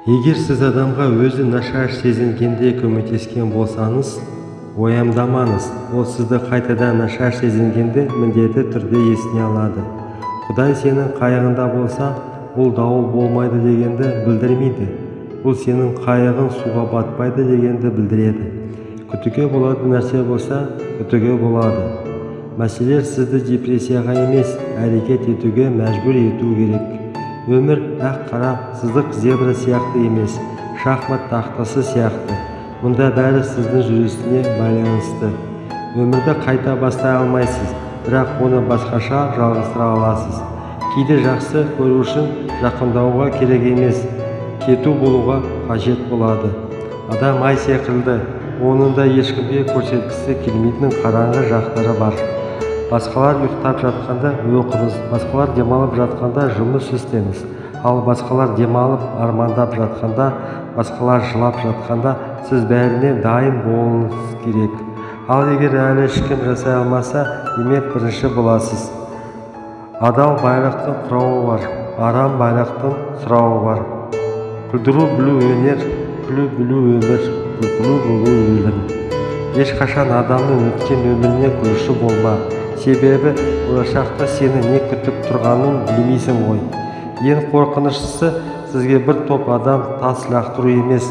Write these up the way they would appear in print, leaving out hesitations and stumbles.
Егер сіз адамға өзі нашар сезінгенде көмектескен болсаңыз, уайымдамаңыз, ол сізді қайтадан нашар сезінгенде міндетті түрде есіне алады. Құдай сенің қайығында болса, бұл дауыл болмайды дегенді білдірмейді. Бұл сенің қайығың суға батпайды дегенді білдіреді. Күтуге болады нәрсе болса, күтуге болады. Мәселе сізді депрессияға емес, әрекет етуге мәжбүр ету керек. Өмір ақ қара сызық зебра сияқты емес, шахмат тақтасы сияқты. Мұнда бәрі сіздің жүрісіне байланысты. Өмірді қайта бастай алмайсыз, бірақ оны басқаша жалғастыра аласыз. Кейде жақсы көру үшін жақындауға керек емес, кету болуға қажет болады. Адам ай секілді, оның да ешкімге көрсеткісі келмейтін қараңғы жақтары бар. Басқалар ұйықтап жатқанда оқыңыз, басқалар демалып жатқанда жұмыс істеңіз. Ал басқалар демалып армандап жатқанда, басқалар жылап жатқанда сіз бәріне дайын болуыңыз керек. Ал егер әлі ешкім жасай алмаса, демек бірінші боласыз. Адал байлықтың құрауы бар, арам байлықтың сұрауы бар. Күлдіру білу өнер, күлу білу өмір, күлу болу өлім. Ешқашан адамның өткен өміріне күлуші болма. Себебі болашақта сені не күтіп тұрғанын білмейсің ғой. Ең қорқыныштысы сізге бір топ адам тас лақтыру емес,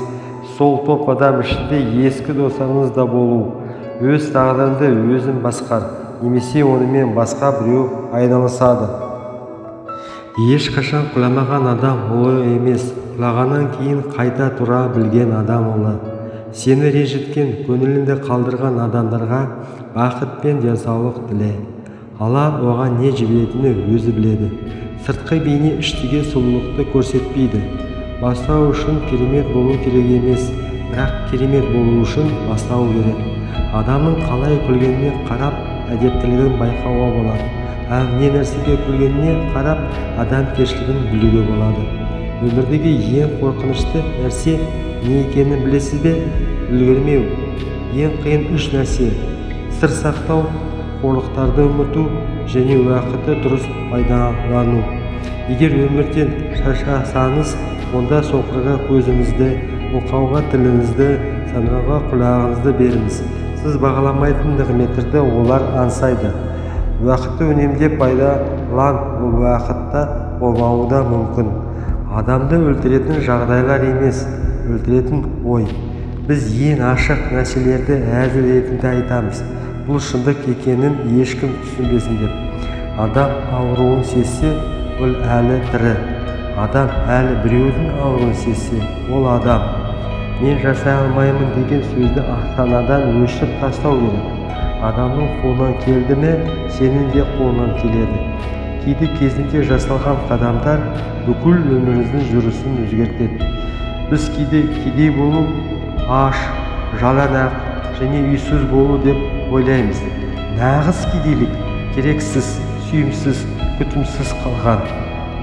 сол топ адам ішінде ескі достарыңыз да болу. Өз тағдырыңды өзің басқар, немесе онымен басқа біреу айналысады. Ешқашан құламаған адам ұлы емес, құлағаннан кейін қайта тұра білген адам ұлы. Сені ренжіткен, көңіліңді қалдырған адамдарға бақыт пен денсаулық тіле. Алла оған не жіберетінін өзі біледі. Сыртқы бейне іштегі сұлулықты көрсетпейді. Бастау үшін керемет болу керек емес, бірақ керемет болу үшін бастау керек. Адамның қалай күлгеніне қарап, әдептілігін байқауға болады. Ал не нәрсеге күлгеніне қарап, адамгершілігін білуге болады. Өмірдегі ең қорқынышты нәрсе не екенін білесіз бе? Үлгермеу. Ең қиын үш нәрсе: сыр сақтау, қорлықтарды ұмыту және уақытты дұрыс пайдалану. Егер өмірден шаршасаңыз, онда соқырға көзіңізді, мылқауға тіліңізді, сандырауға құлағыңызды беріңіз. Сіз бағаламайтын нығметтерді олар аңсайды. Уақытты үнемдеп пайдалан, бұл уақытта болмауы да мүмкін. Адамды өлтіретін жағдайлар емес, өлтіретін ой. Біз ең ашық нәрселерді әзіл ретінде айтамыз. Бұл шындық екенін ешкім түсінбесін деп. Адам ауруын сезсе, ол әлі тірі. Адам әлі біреудің ауруын сезсе, ол адам. Мен жасай алмаймын деген сөзді санадан өшіріп тастау керек. Адамның қолынан келді ме, сенің де қолынан келеді. Кейде кезінде жасалған қадамдар бүкіл өміріңіздің жүрісін өзгертеді. Біз кейде кедей болу, аш, жалаңақ және үйсіз болу деп ойлаймыз. Нағыз кедейлік керексіз, сүйімсіз, күтімсіз қалған.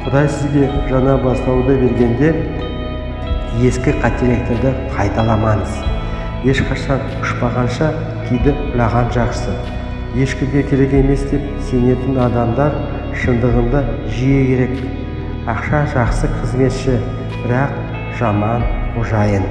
Құдай сізге жаңа бастауды бергенде ескі қателіктерді қайталамаңыз. Ешқашан ұшпағанша кейде ұлаған жақсы. Ешкімге керек емес деп сенетін адамдар шындығында жиі керек. Ақша жақсы қызметші, бірақ жаман қожайын.